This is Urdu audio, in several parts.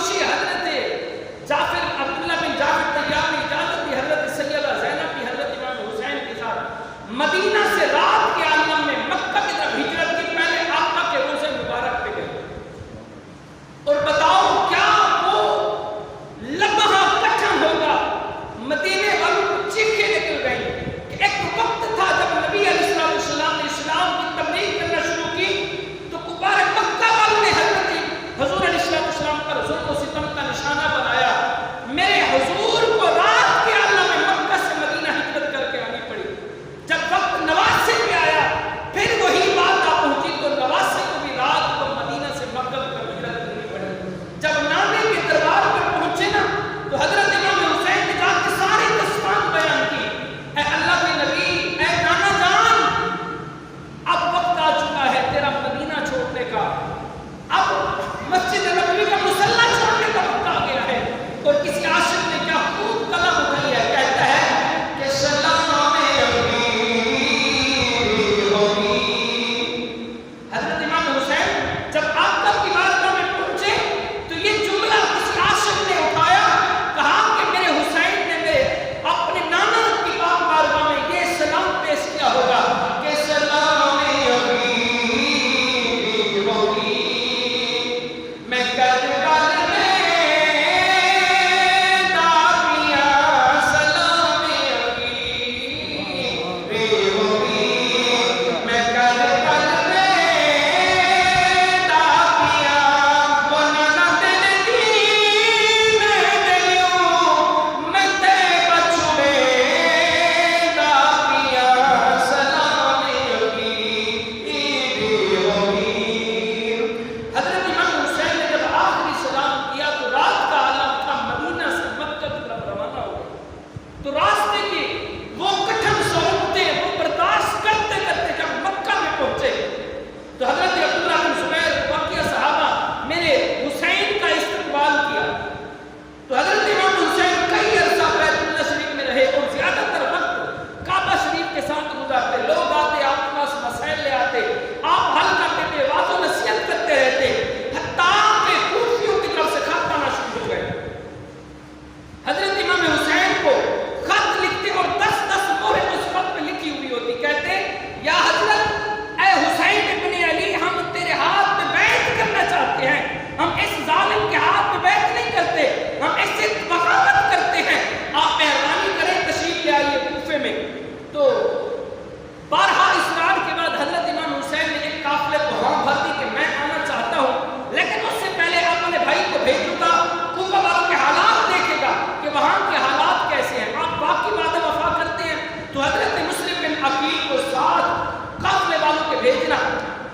خوشی حضرت جعفر عبداللہ بن جعفر طیار نے اجازت دی حضرت سیدہ زینب کی حضرت امام حسین کے ساتھ مدینہ سے رات کے عالم میں مکہ کی طرف ہجرت کی، پہلے آقا کے روزے مبارک پہ گئے. اور بتاؤ کیا وہ لمحہ کٹھن ہوگا، مدینے والوں کو چیخیں نکل گئی کہ ایک وقت تھا جب نبی علیہ السلام نے اسلام کی تبلیغ کرنا شروع کی تو کفار مکہ والوں نے حضرت حضور علیہ السلام پر ظلم و ستم کا نشانہ بنایا. میرے حضور کو رات کے عالم میں مکہ سے مدینہ ہجرت کر کے آنی پڑی. جب وقت نواسے پہ آیا پھر وہی بات آ پہنچی تو نواسے کو بھی رات کو مدینہ سے مکہ پر ہجرت کرنی پڑی. جب نانے کے دربار پر پہنچے نا تو حضرت امام حسین نے جا کے ساری داستان بیان کی. اے اللہ کے نبی، اے نانا جان، اب وقت آ چکا ہے تیرا مدینہ چھوڑنے کا، اب مسجد نبوی کا مصلی چھوڑنے کا وقت آ گیا ہے. اور کسی عاشق نے کیا خوب قلم اٹھائی ہے، کہتا ہے کہ سلام حضرت امام حسین جب آقا کی بارگاہ میں پہنچے تو یہ جملہ کسی عاشق نے اٹھایا، کہا کہ میرے حسین نے میرے اپنے نانا کی بارگاہ میں یہ سلام پیش کیا ہوگا کہ سلام میں کربلا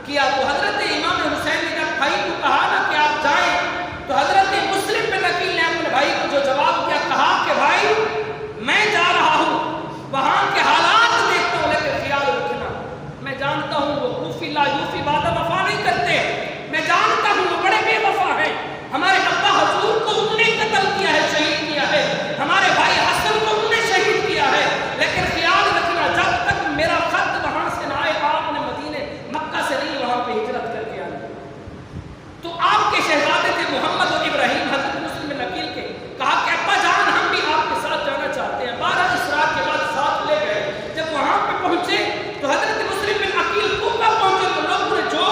کیا. تو حضرت امام حسین نے جب بھائی کو کہا نا کہ آپ جائیں تو حضرت مسلم بن عقیل نے اپنے بھائی کو جو جواب دیا، کہا کہ بھائی میں جا رہا ہوں، وہاں کے حالات دیکھتا ہوں لیکن خیال رکھنا، میں جانتا ہوں وہ کوفی لا یوفی وعدہ وفا نہیں کرتے، میں جانتا ہوں وہ بڑے بے وفا ہیں، ہمارے ابا حضور کو انہوں نے قتل کیا ہے، شہید کیا ہے، ہمارے بھائی حسن کو انہوں نے شہید کیا ہے، لیکن خیال رکھنا جب تک میرا خط وہاں سے نہ آئے آپ نے مدینے مکہ سے نہیں وہاں پہ ہجرت کر کے آنا. تو آپ کے شہزادے تھے محمد و ابراہیم حضرت مسلم بن عقیل کے، کہا کہ ابا جان ہم بھی آپ کے ساتھ جانا چاہتے ہیں. 12 اسراء کے بعد ساتھ لے گئے. جب وہاں پہ پہنچے تو حضرت مسلم بن عقیل کوفہ پہنچے تو لوگوں نے جو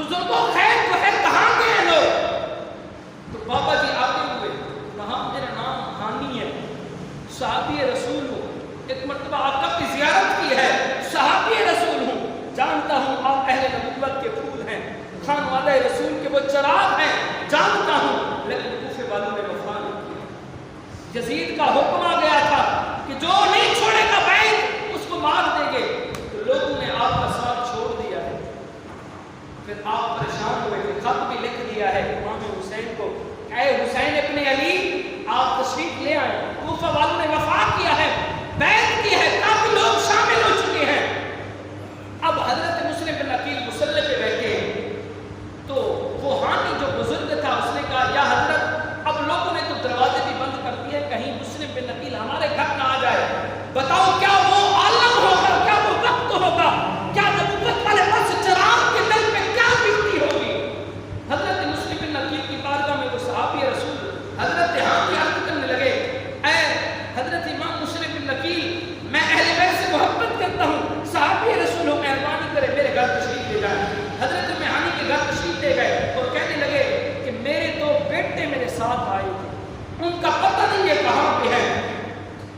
بزرگوں خیر تو ہے، کہاں گئے لوگ؟ تو بابا جی آگے ہوئے، کہا میرا نام ہانی ہے، صحابی رسول ہوں، ایک مرتبہ آقا کی زیارت کی ہے، صحابی رسول ہوں، جانتا ہوں آپ اہل نبوت کے پھول ہیں، خانوادہ رسول کے وہ چراغ ہیں، جانتا ہوں، لیکن کوفے والوں نے وفا نہیں کیا۔ یزید کا حکم آ گیا تھا کہ جو نہیں چھوڑے گا بیت اس کو مار دیں گے، تو لوگوں نے آپ کا ساتھ چھوڑ دیا ہے۔ پھر آپ پریشان ہوئے کہ خط بھی لکھ دیا ہے امام حسین کو، اے حسین ابن علی آپ تشریف لے آئے، کوفہ والوں نے وفا کیا ہے، بیعت کی ہے، کافی لوگ شامل ہو چکے ہیں۔ اب حضرت مسلم بن عقیل مصلی پہ بیٹھے ہیں، تو وہ ہانی جو بزرگ تھا اس نے کہا یا حضرت اب لوگوں نے تو دروازے بھی بند کر دیے، کہیں مسلم بن عقیل ہمارے گھر نہ آ جائے، بتاؤ کیا وہ عالم ہوگا، کیا وہ وقت ہوگا، کیا نبوت والے بس چراغ کے دل پہ کیا بیتی ہوگی؟ حضرت مسلم بن عقیل کی بارگاہ میں وہ صحابی رسول حضرت ہانی عرض کرنے لگے، اے حضرت امام مسلم بن عقیل میں اہل بیت سے محبت کرتا ہوں، صحابی رسول ہو، مہربانی کرے میرے گھر تشریف لے جائیں۔ حضرت ہانی کے گھر تشریف لے گئے اور کہنے لگے کہ میرے دو بیٹے میرے ساتھ آئے تھے، ان کا پتہ نہیں ہے کہاں پہ ہے۔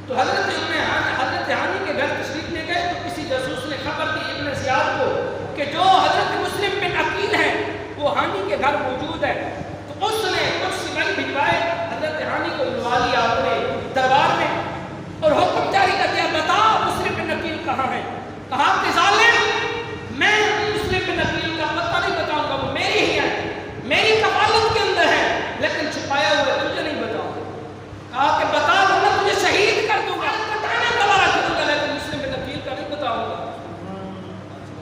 تو حضرت ہانی کے گھر تشریف لے گئے تو کسی جاسوس نے خبر دی ابن زیاد کو کہ جو حضرت مسلم بن عقیل ہیں وہ ہانی کے گھر موجود ہے۔ تو اس نے کچھ سپاہی بھجوائے، حضرت ہانی کو بلوا لیا اپنے دربار میں اور حکم جاری کر دیا، بتا مسلم بن عقیل کہاں ہے؟ کہا کہ ظالم میں مسلم بن عقیل کا پتہ نہیں بتاؤں گا، وہ میری ہی ہے، میری کفالت کے اندر ہے، لیکن چھپایا ہوا ہے، تجھے نہیں بتاؤں گا۔ کہا کہ بتا ورنہ تجھے شہید کر دوں گا، کٹانا گوارا کروں گا، لیکن مسلم بن عقیل کا نہیں بتاؤں گا۔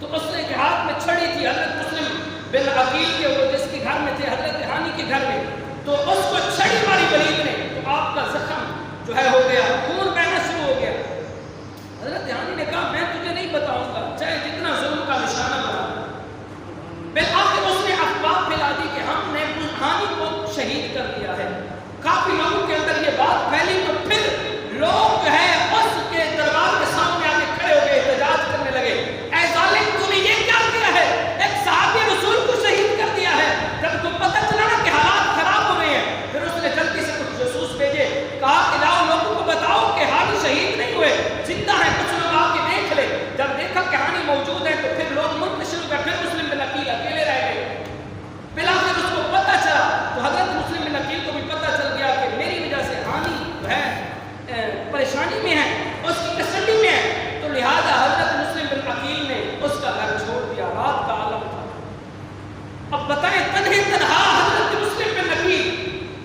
تو اس نے کے ہاتھ میں چھڑی تھی حضرت مسلم بن عقیل کے، وہ جس کے گھر میں تھے حضرت ہانی کے گھر میں، تو اس کو چھڑی ماری ولید نے، تو آپ کا زخم جو ہے ہو گیا، خون بہنا شروع ہو گیا۔ حضرت ہانی نے کہا میں تجھے نہیں بتاؤں گا چاہے جتنا ظلم کا نشانہ بنا۔ بالآخر اس نے افواہ پھیلا دی کہ ہم نے ہانی کو شہید کر دیا ہے۔ کافی لوگوں کے اندر یہ بات پھیلی تو پھر لوگ جو ہے اس کے دربار کے سامنے آ کے کھڑے ہو گئے، احتجاج کرنے لگے، اے ظالم تو نے یہ کیا کیا ہے؟ ایک صحابی رسول کو شہید کر دیا ہے۔ جب تو پتہ چلا نا کہ حالات خراب ہو رہے ہیں، پھر اس نے جلدی سے کچھ جاسوس بھیجے، کہا کہ جاؤ لوگوں کو بتاؤ کہ ہانی شہید نہیں ہوئے، زندہ ہے، کچھ لوگ آ کے دیکھ لے۔ جب دیکھا کہ ہانی موجود ہے تو پھر لوگ منتشر ہو گئے، پھر مسلم بن عقیل اکیلے رہ گئے۔ بالآخر اس کو پتہ چلا تو حضرت مسلم بن عقیل کو بھی پتہ چل گیا کہ میری وجہ سے ہانی جو ہے پریشانی میں ہے، اس کی کسٹڈی میں ہے، تو لہذا حضرت مسلم بن عقیل نے اس کا گھر چھوڑ دیا، رات کا عالم تھا۔ اب بتائیں تنہے تنہا حضرت مسلم بن عقیل،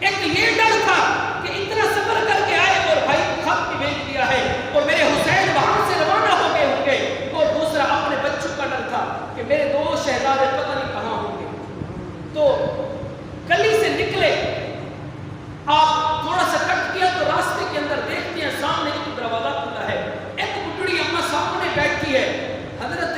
ایک یہ ڈر تھا کہ اتنا سفر کر کے آئے اور بھائی کو خط بھی بھیج دیا ہے اور میرے حسین وہاں سے روانہ ہو گئے ہوں گے، اور دوسرا اپنے بچوں کا ڈر تھا کہ میرے دو شہزادے پتہ نہیں کہاں ہوں گے۔ تو گلی سے نکلے، آپ تھوڑا سا کٹ کیا تو راستے کے اندر دیکھتے ہیں سامنے ایک دروازہ کھلا ہے، ایک بڈڑی اماں سامنے بیٹھی ہے۔ حضرت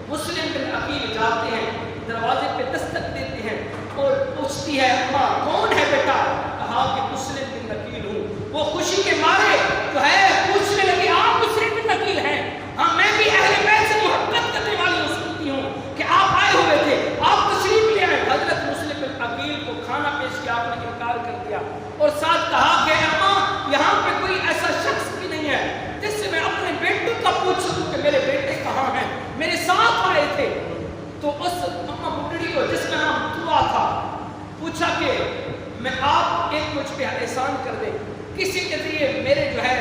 مسلم بن عقیل جاتے ہیں، دروازے پہ دستک دیتے ہیں اور پوچھتی ہے اماں کون ہے بیٹا؟ کہا کہ مسلم بن عقیل ہوں۔ وہ خوشی کے مارے جو ہے پوچھنے لگی آپ مسلم بن عقیل ہیں؟ ہاں میں بھی اہل بیت سے محبت کرنے والی ہوں، سنتی ہوں کہ آپ آئے ہوئے تھے، آپ تشریف لے آئے۔ حضرت مسلم بن عقیل کو کھانا پیش کیا، آپ نے انکار کر دیا اور ساتھ کہا کہ اماں یہاں پہ کوئی ایسا شخص بھی نہیں ہے جس سے میں اپنے بیٹوں کا پوچھ سکوں کہ میرے بیٹے کہاں ہیں، میرے ساتھ آئے تھے۔ تو اس اماں بڈڑی کو جس کا نام توا تھا پوچھا کہ میں آپ ایک مجھ پہ احسان کر دیں، کسی کے ذریعے میرے جو ہے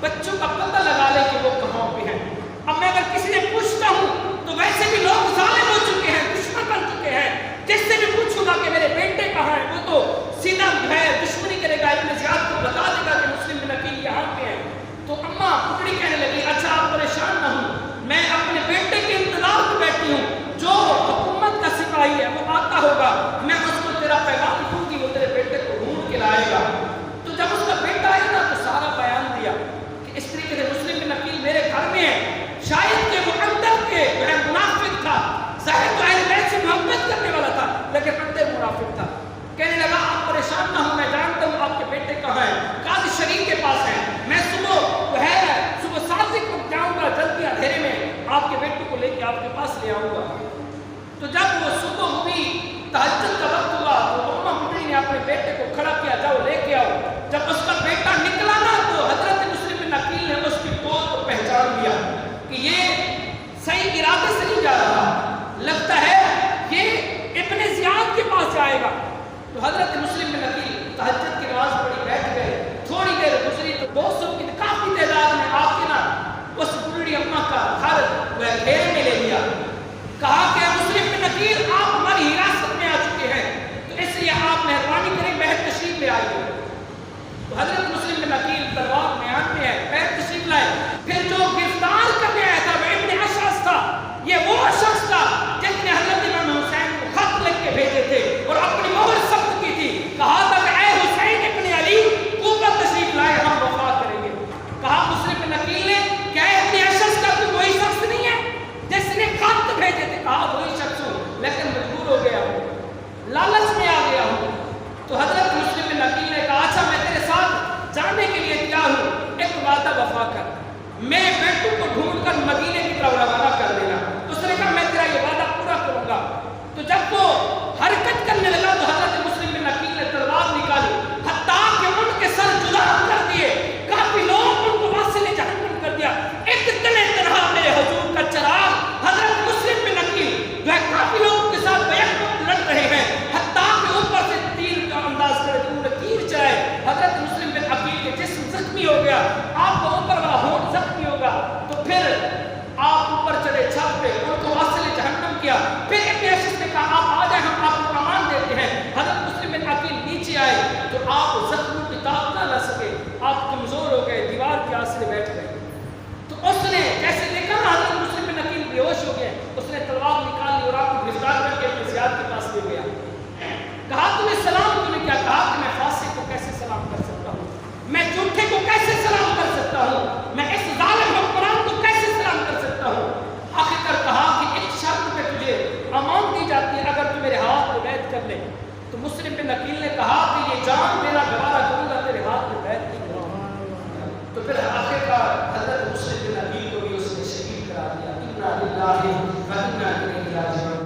بچوں کا پتہ لگا لیں کہ وہ کہاں پہ ہیں۔ اب میں اگر کسی نے پوچھتا ہوں تو ویسے بھی لوگ ظالم ہو چکے ہیں، دشمن بن چکے ہیں، جس سے بھی پوچھوں گا کہ میرے بیٹے کہاں ہیں وہ تو سیدھا جو ہے دشمنی کرے گا، ابن زیاد کو بتا دے گا کہ مسلم بن عقیل یہاں پہ ہیں۔ تو اماں بڈڑی کہنے لگی اچھا آپ پریشان نہ ہوں، میں اپنے بیٹے کے انتظار پہ بیٹھی ہوں، جو حکومت کا سپاہی ہے وہ آتا ہوگا، میں اس کو تیرا پیغام دوں گی، وہ تیرے بیٹے کو ڈھونڈ کے لائے گا۔ تو جب اس کا بیٹا آیا نا تو سارا بیان دیا کہ اس طریقے سے مسلم بن عقیل میرے گھر میں ہے، شاید کہ وہ اندر کے جو ہے منافق تھا، ظاہر تو اہل بیت سے محبت کرنے والا تھا لیکن اندر منافق تھا۔ کہنے لگا آپ پریشان نہ ہوں، میں جانتا ہوں آپ کے بیٹے کہاں ہیں، قاضی شریف کے پاس ہیں، میں صبح 7 بجے جاؤں گا، جلدی اندھیرے میں آپ کے بیٹے کو لے کے آپ کے پاس لے آؤں گا۔ تو جب وہ جا رہا، لگتا ہے یہ ابن زیاد کے پاس جائے گا۔ تو حضرت مسلم بن عقیل تہجد کی نماز پڑھی، بیٹھ گئے، تھوڑی دیر گزری تو 200 کی کافی تعداد میں آپ کے نا اس بوڑھی اماں کا گھر وہ گھیرے میں لے لیا، کہا کہ مسلم بن عقیل آپ ہماری حراست میں آ چکے ہیں، تو اس لیے آپ مہربانی کریں باہر تشریف لے آئیے۔ تو حضرت مسلم بن عقیل تلوار میان میں ہے، باہر تشریف لائے۔ پھر جو گرفتار کرنے آیا تھا وہ ابن اشعث تھا، یہ وہ شخص تھا جس نے حضرت امام حسین کو خط لکھ کے بھیجے تھے اور اپنی مہر سخت کی تھی، کہا تھا کہ اے حسین ابن علی کوفہ تشریف لائے، ہم وفا کریں گے۔ کہا مسلم بن عقیل نے کیا ابن اشعث کا تو وہی شخص نہیں ہے جس نے خط بھیجے تھے؟ کہا وہی شخص ہوں، لیکن مجبور ہو گیا ہوں، لالچ میں آ گیا ہوں۔ تو حضرت مسلم بن عقیل نے کہا اچھا میں تیرے ساتھ جانے کے لیے تیار ہوں، ایک وعدہ وفا کر، میں بیٹوں کو ڈھونڈ کر مدینے کی طرف روانہ کر دینا۔ اس نے کہا میں تیرا یہ وعدہ پورا کروں گا۔ تو جب وہ حرکت کرنے لگا تو حضرت مسلم بن عقیل نے تلوار نکالی، حتیٰ کہ ان کے سر جدا کر دیے، کافی لوگ ان کو واصل جہنم کر دیا۔ ایک تنے تنہا میرے حضور کا چراغ حضرت مسلم بن عقیل جو ہے کافی لوگوں کے ساتھ بیک وقت لڑ رہے ہیں، حتیٰ کہ اوپر سے تیر کا انداز کرے انہوں نے تیر چلائے۔ حضرت مسلم بن عقیل کے جسم زخمی ہو گیا، آپ کو اوپر والا ہونٹ زخمی ہوگا، تو پھر آپ اوپر چڑھے چھت پہ، ان کو واصل جہنم کیا۔ پھر ابن اشعث نے کہا آپ آ جائیں، ہم آپ کو امان دیتے ہیں۔ حضرت مسلم بن عقیل نیچے آئے تو آپ زخموں کی طاقت نہ سکے، آپ کمزور ہو گئے، دیوار کے آسرے بیٹھ گئے۔ تو اس نے جیسے دیکھا نا حضرت مسلم بن عقیل بے ہوش ہو گئے، اس نے تلوار نکال لی اور آپ کو گرفتار کر کے ابن زیاد کے پاس لے گیا۔ کہا تمہیں سلام تمہیں کیا؟ کہا کہ میں فاسق کو کیسے سلام کر سکتا ہوں، میں جھوٹے کو کیسے سلام کر سکتا ہوں، میں اس ظالم حکمران کو کیسے سلام کر سکتا ہوں۔ آخر کر کہا کہ ایک شرط پہ تجھے امان دی جاتی ہے، اگر تو میرے ہاتھ پہ بیعت کر لے۔ تو مسلم بن عقیل نے کہا کہ یہ جان میرا گوارا کروں گا تیرے ہاتھ پہ بیعت کروں گا۔ تو پھر